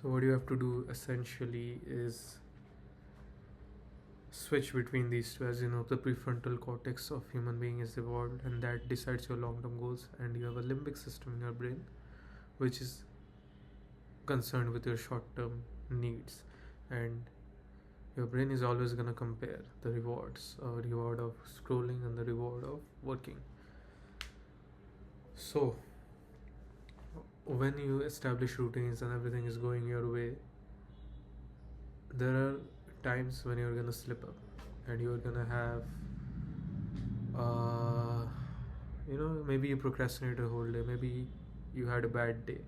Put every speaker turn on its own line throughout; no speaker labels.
So what you have to do essentially is switch between these two. As you know, the prefrontal cortex of human being is evolved, and that decides your long-term goals, and you have a limbic system in your brain which is concerned with your short-term needs. And your brain is always going to compare the reward of scrolling and the reward of working. So when you establish routines and everything is going your way, there are times when you're gonna slip up and you're gonna have maybe you procrastinate a whole day, maybe you had a bad day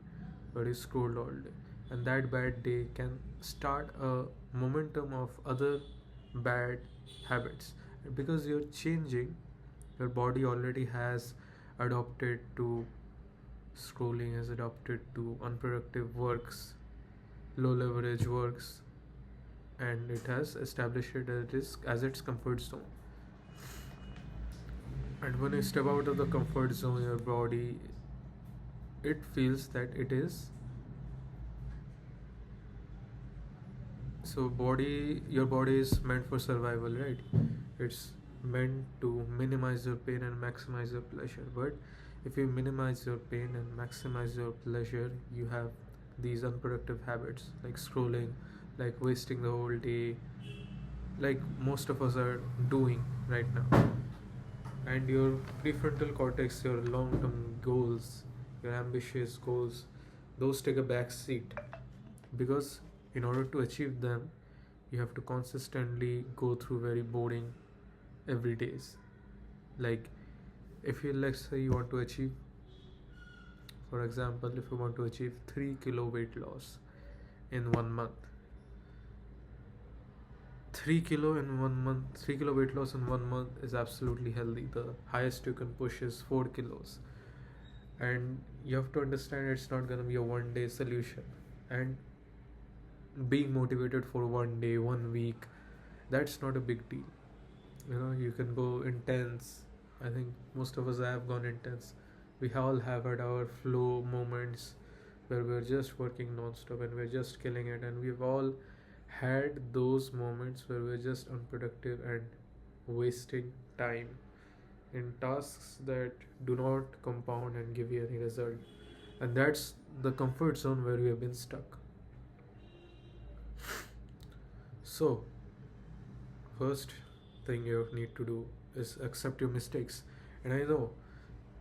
but you scrolled all day, and that bad day can start a momentum of other bad habits. And because you're changing, your body already has adopted to scrolling, has adopted to unproductive works, low leverage works, and it has established it as its comfort zone. And when you step out of the comfort zone, your body, it feels that it is your body is meant for survival, right? It's meant to minimize your pain and maximize your pleasure. But if you minimize your pain and maximize your pleasure, you have these unproductive habits like scrolling, like wasting the whole day, like most of us are doing right now. And your prefrontal cortex, your long-term goals, your ambitious goals, those take a back seat, because in order to achieve them, you have to consistently go through very boring every days. Like, if you, let's say you want to achieve, for example, if you want to achieve 3 kilo weight loss in 1 month, 3 kilo weight loss in 1 month is absolutely healthy. The highest you can push is 4 kilos, and you have to understand it's not going to be a one day solution. And being motivated for 1 day, 1 week, that's not a big deal. You can go intense. I think most of us have gone intense. We all have had our flow moments where we're just working non-stop and we're just killing it, and we've all had those moments where we're just unproductive and wasting time in tasks that do not compound and give you any result. And that's the comfort zone where we have been stuck. So first thing you need to do is accept your mistakes. And I know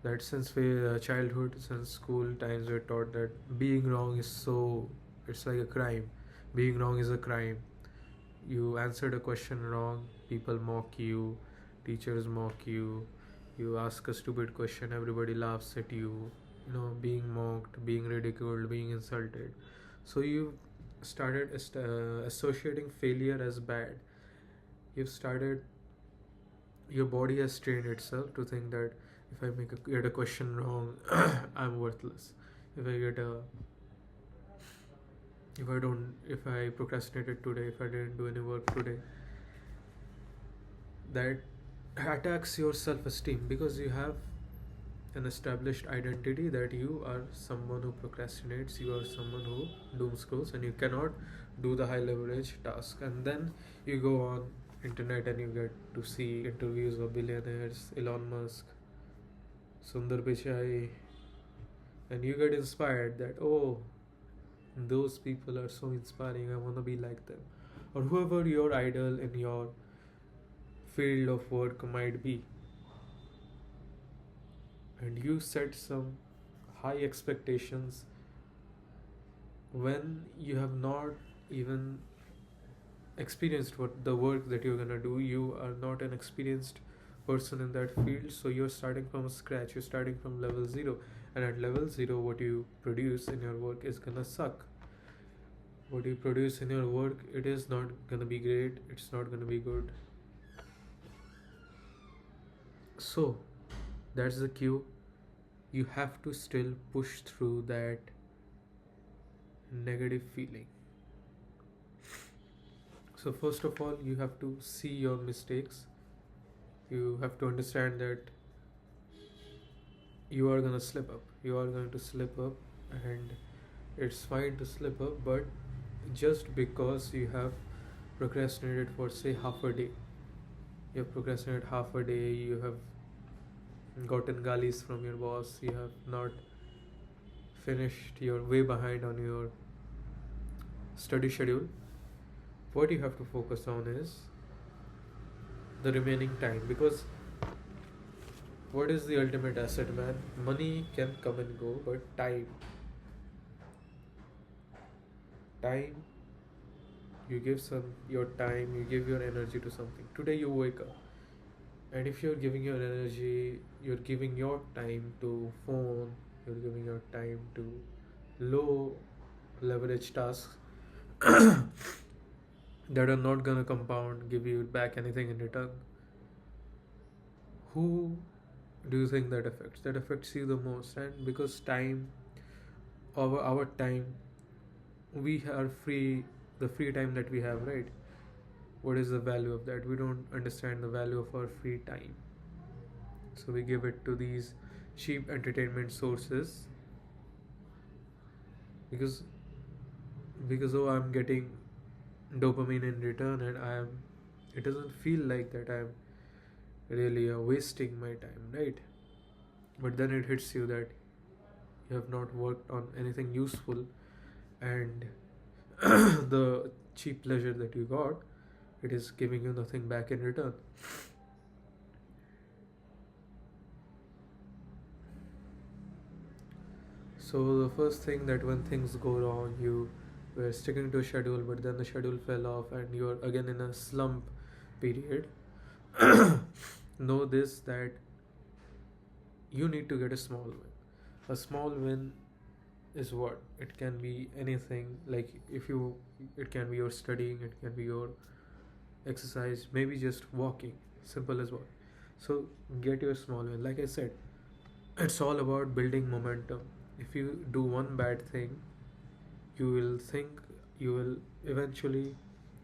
that since childhood, since school times, we're taught that being wrong it's like a crime. Being wrong is a crime. You answered a question wrong, people mock you, teachers mock you. You ask a stupid question, everybody laughs at you. Being mocked, being ridiculed, being insulted. So you started associating failure as bad. Your body has trained itself to think that if I get a question wrong, I'm worthless. If I procrastinated today, if I didn't do any work today, that attacks your self-esteem, because you have an established identity that you are someone who procrastinates, you are someone who doom scrolls, and you cannot do the high leverage task. And then you go on internet and you get to see interviews of billionaires, Elon Musk, Sundar Pichai, and you get inspired that, oh, those people are so inspiring, I want to be like them. Or whoever your idol in your field of work might be, and you set some high expectations when you have not even experienced what the work that you're gonna do. You are not an experienced person in that field, so you're starting from scratch, you're starting from level 0, and at level 0 what you produce in your work is gonna suck. What you produce in your work, it is not gonna be great, it's not gonna be good. So that's the cue. You have to still push through that negative feeling. So first of all, you have to see your mistakes. You have to understand that you are going to slip up. You are going to slip up, and it's fine to slip up, but just because you have procrastinated for say half a day. You have procrastinated half a day, you have gotten galis from your boss, you have not finished, you're way behind on your study schedule. What you have to focus on is the remaining time, because what is the ultimate asset, man? Money can come and go, but time, you give some your time, you give your energy to something. Today you wake up, and if you're giving your energy, you're giving your time to phone, you're giving your time to low leverage tasks that are not gonna compound, give you back anything in return, who do you think that affects? That affects you the most. And because time, our time, we are free, the free time that we have, right? What is the value of that? We don't understand the value of our free time, so we give it to these cheap entertainment sources, because oh, I'm getting dopamine in return, and it doesn't feel like that I'm really wasting my time, right? But then it hits you that you have not worked on anything useful, and the cheap pleasure that you got, it is giving you nothing back in return. So the first thing, that when things go wrong, you were sticking to a schedule, but then the schedule fell off and you're again in a slump period. Know this, that you need to get a small win. A small win is what? It can be anything. Like, it can be your studying, it can be your exercise, maybe just walking. Simple as what. So get your small win. Like I said, it's all about building momentum. If you do one bad thing, you will think you will eventually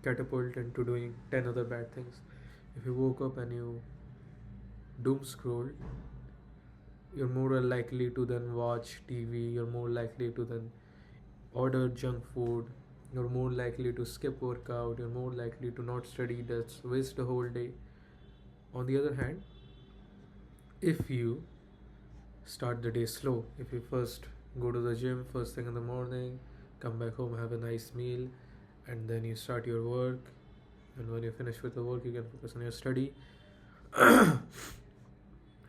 catapult into doing 10 other bad things. If you woke up and you doom scroll, you're more likely to then watch TV, you're more likely to then order junk food, you're more likely to skip workout, you're more likely to not study, that's waste the whole day. On the other hand, if you start the day slow, if you first go to the gym first thing in the morning, come back home, have a nice meal, and then you start your work, and when you finish with the work, you can focus on your study.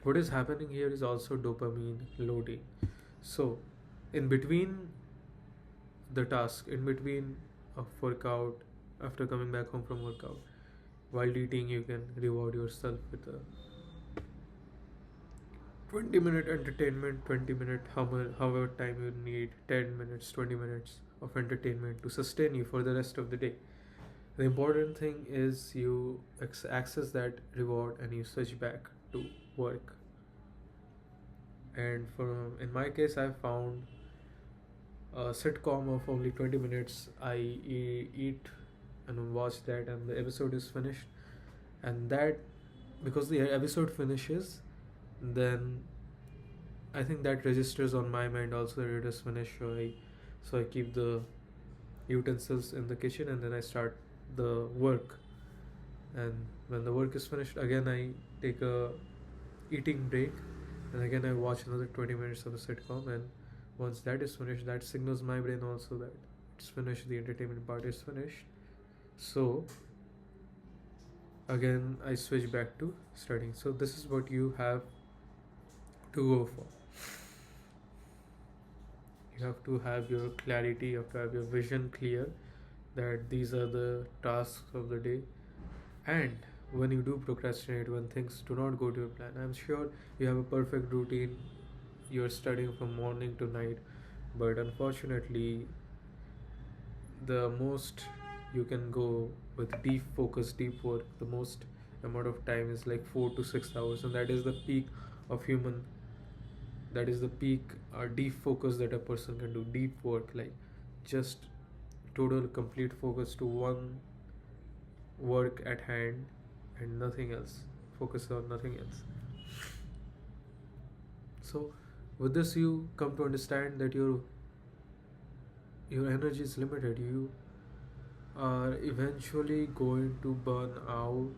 What is happening here is also dopamine loading. So in between the task, in between a workout, after coming back home from workout, while eating, you can reward yourself with a 20-minute entertainment, 20-minute, however time you need, 10 minutes, 20 minutes of entertainment to sustain you for the rest of the day. The important thing is you access that reward and you switch back to work. And in my case, I found a sitcom of only 20 minutes. I eat and watch that, and the episode is finished. And that, because the episode finishes, then I think that registers on my mind also that it is finished. So I keep the utensils in the kitchen, and then I start the work. And when the work is finished, again I take a eating break, and again I watch another 20 minutes of a sitcom. And once that is finished, that signals my brain also that it's finished, the entertainment part is finished. So again I switch back to studying. So this is what you have to go for. You have to have your clarity, you have to have your vision clear, that these are the tasks of the day. And when you do procrastinate, when things do not go to your plan, I'm sure you have a perfect routine, you're studying from morning to night, but unfortunately the most you can go with deep focus, deep work, the most amount of time is like 4 to 6 hours, and that is the peak of human, that is the peak deep focus that a person can do. Deep work, like just total complete focus to one work at hand and nothing else, focus on nothing else. So with this, you come to understand that your energy is limited. are eventually going to burn out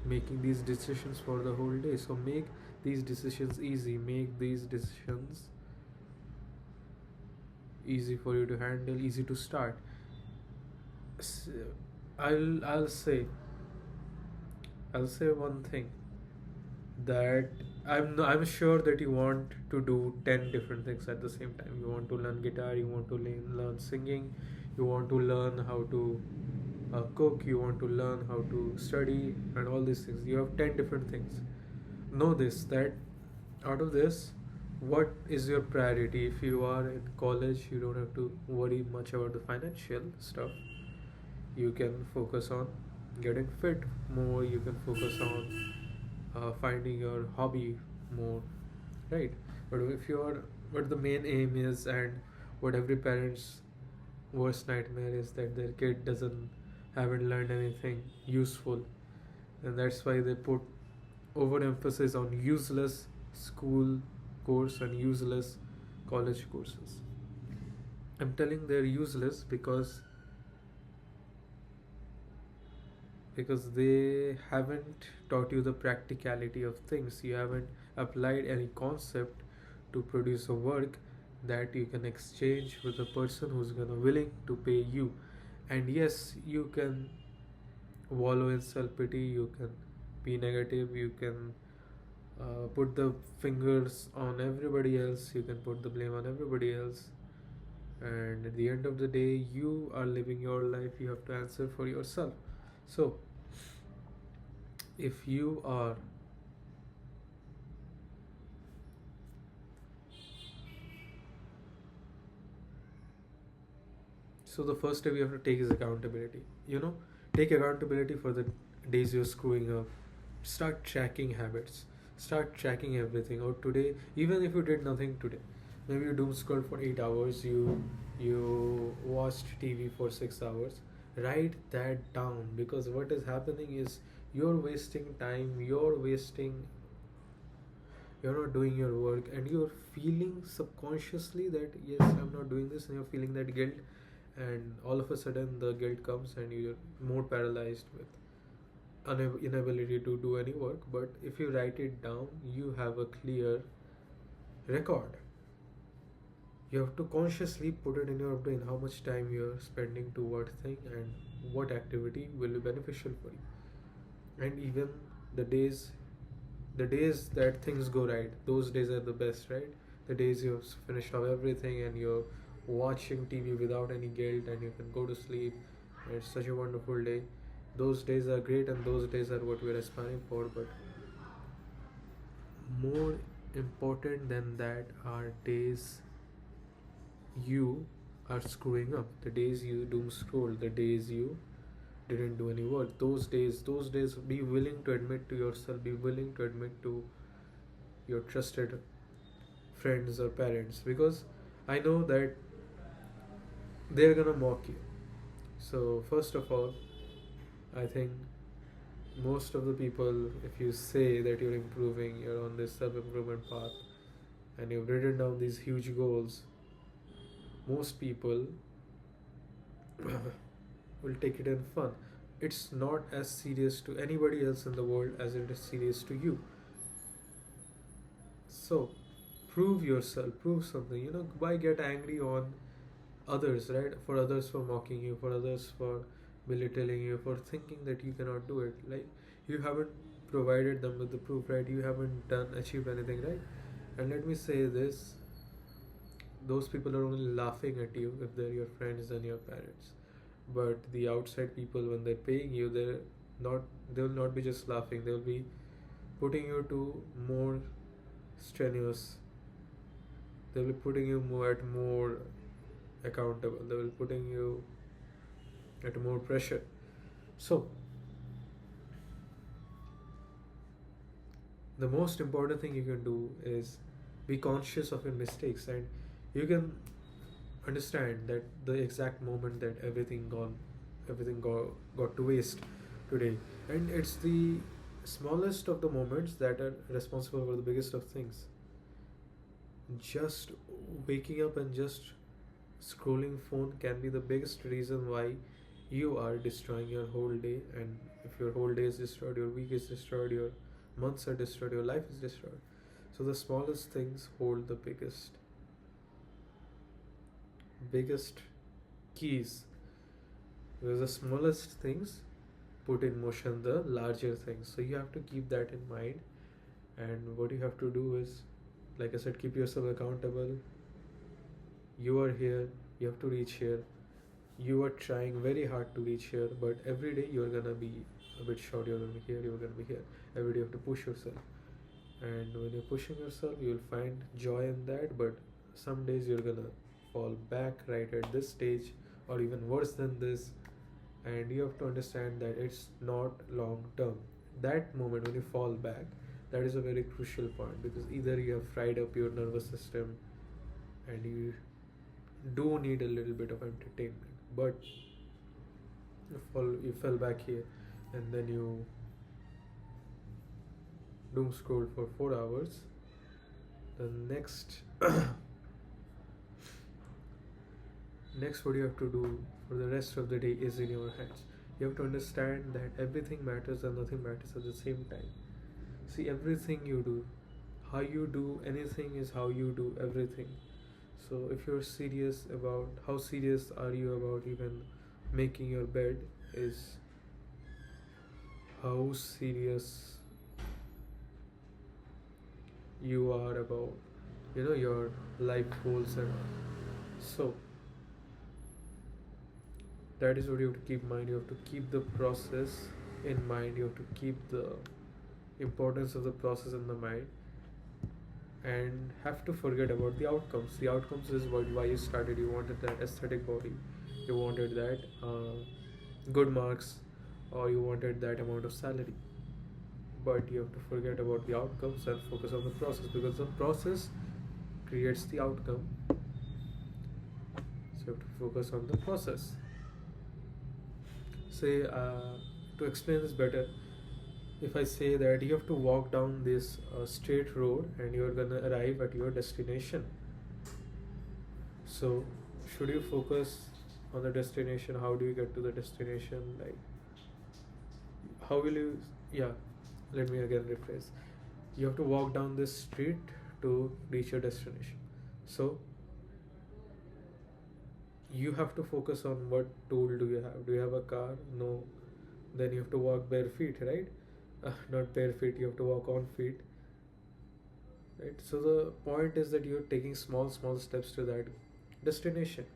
making these decisions for the whole day. So make these decisions easy, make these decisions easy for you to handle, easy to start. S- I'll say one thing, that I'm sure that you want to do 10 different things at the same time. You want to learn guitar, you want to learn singing, you want to learn how to cook, you want to learn how to study, and all these things. You have 10 different things. Know this, that out of this, what is your priority? If you are in college, you don't have to worry much about the financial stuff. You can focus on getting fit more, you can focus on finding your hobby more, right? But if you're what the main aim is, and what every parent's worst nightmare is, that their kid doesn't haven't learned anything useful, and that's why they put overemphasis on useless school course and useless college courses. I'm telling they're useless because they haven't taught you the practicality of things. You haven't applied any concept to produce a work that you can exchange with a person who's gonna willing to pay you. And yes, you can wallow in self pity, you can be negative, you can put the fingers on everybody else, you can put the blame on everybody else. And at the end of the day, you are living your life, you have to answer for yourself. So if you are so the first step you have to take is accountability. Take accountability for the days you're screwing up. Start tracking habits, start tracking everything. Or today, even if you did nothing today, maybe you doom scroll for 8 hours, you watched TV for 6 hours. Write that down, because what is happening is you're wasting time, you're not doing your work, and you're feeling subconsciously that yes, I'm not doing this, and you're feeling that guilt. And all of a sudden the guilt comes, and you're more paralyzed with inability to do any work. But if you write it down, you have a clear record. You have to consciously put it in your brain how much time you're spending to what thing, and what activity will be beneficial for you. And even the days the days that things go right, those days are the best, right? The days you've finished off everything and you're watching TV without any guilt, and you can go to sleep, and it's such a wonderful day. Those days are great, and those days are what we're aspiring for. But more important than that are days you are screwing up, the days you doom scroll, the days you didn't do any work. Those days, be willing to admit to yourself, be willing to admit to your trusted friends or parents, because I know that they're gonna mock you. So, first of all, I think most of the people, if you say that you're improving, you're on this self improvement path, and you've written down these huge goals, most people will take it in fun. It's not as serious to anybody else in the world as it is serious to you. So, prove yourself, prove something. Why get angry on others, right? For others for mocking you, for others for belittling you, for thinking that you cannot do it. Like, you haven't provided them with the proof, right? You haven't achieved anything, right? And let me say this, those people are only laughing at you if they're your friends and your parents. But the outside people, when they're paying you, they will not be just laughing, they'll be putting you to more strenuous, they'll be putting you more accountable, they will be putting you at more pressure. So the most important thing you can do is be conscious of your mistakes, and you can understand that the exact moment that got to waste today. And it's the smallest of the moments that are responsible for the biggest of things. Just waking up and just scrolling phone can be the biggest reason why you are destroying your whole day. And if your whole day is destroyed, your week is destroyed, your months are destroyed, your life is destroyed. So the smallest things hold the biggest keys, because the smallest things put in motion the larger things. So you have to keep that in mind. And what you have to do is, like I said, keep yourself accountable. You are here, you have to reach here. You are trying very hard to reach here, but every day you're gonna be a bit short. You're gonna be here, you're gonna be here. Every day you have to push yourself. And when you're pushing yourself, you'll find joy in that. But some days you're gonna fall back right at this stage, or even worse than this. And you have to understand that it's not long term. That moment when you fall back, that is a very crucial point, because either you have fried up your nervous system and you do need a little bit of entertainment, but you fell back here, and then you doom scroll for 4 hours. The next next what you have to do for the rest of the day is in your hands. You have to understand that everything matters and nothing matters at the same time. See, everything you do, how you do anything is how you do everything. So if you're serious about, how serious are you about even making your bed, is how serious you are about, your life goals and all. So that is what you have to keep in mind. You have to keep the process in mind. You have to keep the importance of the process in the mind, and have to forget about the outcomes. The outcomes is why you started. You wanted that aesthetic body, you wanted that good marks, or you wanted that amount of salary. But you have to forget about the outcomes and focus on the process, because the process creates the outcome. So you have to focus on the process. Say, to explain this better, if I say that you have to walk down this straight road and you're gonna arrive at your destination. So should you focus on the destination? How do you get to the destination? Like, how will you, yeah, let me again rephrase. You have to walk down this street to reach your destination. So you have to focus on what tool do you have. Do you have a car? No. Then you have to walk bare feet, right? Not bare feet, you have to walk on feet, right? So the point is that you're taking small steps to that destination,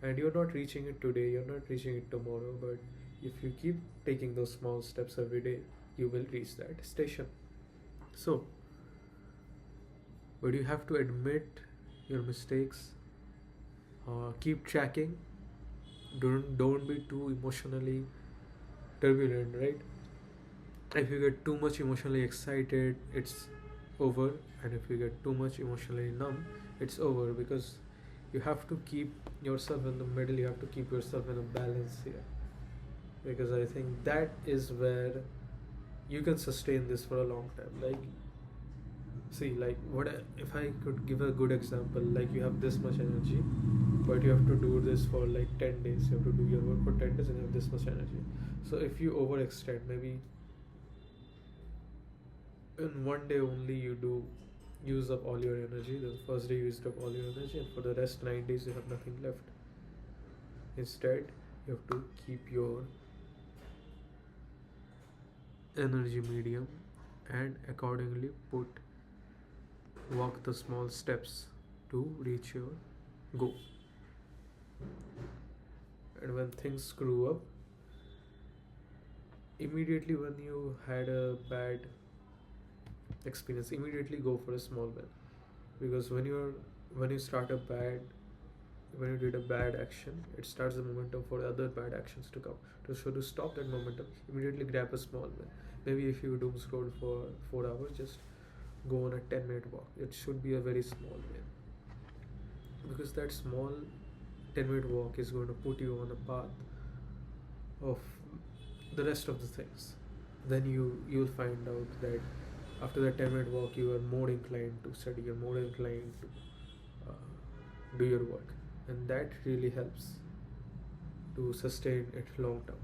and you're not reaching it today, you're not reaching it tomorrow, but if you keep taking those small steps every day, you will reach that station. So, but you have to admit your mistakes, keep tracking, don't be too emotionally turbulent, right? If you get too much emotionally excited, it's over. And if you get too much emotionally numb, it's over. Because you have to keep yourself in the middle, you have to keep yourself in a balance here, because I think that is where you can sustain this for a long time. Like, see, like, if I could give a good example, like, you have this much energy, but you have to do this for like 10 days. You have to do your work for 10 days and you have this much energy. So if you overextend, maybe in one day only you do use up all your energy. The first day you used up all your energy, and for the rest 9 days you have nothing left. Instead, you have to keep your energy medium, and accordingly walk the small steps to reach your goal. And when things screw up, immediately when you had a bad experience, immediately go for a small win. Because when you did a bad action, it starts the momentum for other bad actions to come. So to stop that momentum, immediately grab a small win. Maybe if you doom scroll for 4 hours, just go on a 10-minute walk. It should be a very small win, because that small 10-minute walk is going to put you on a path of the rest of the things. Then you'll find out that after that 10-minute walk, you are more inclined to study, you're more inclined to do your work, and that really helps. to sustain it long term.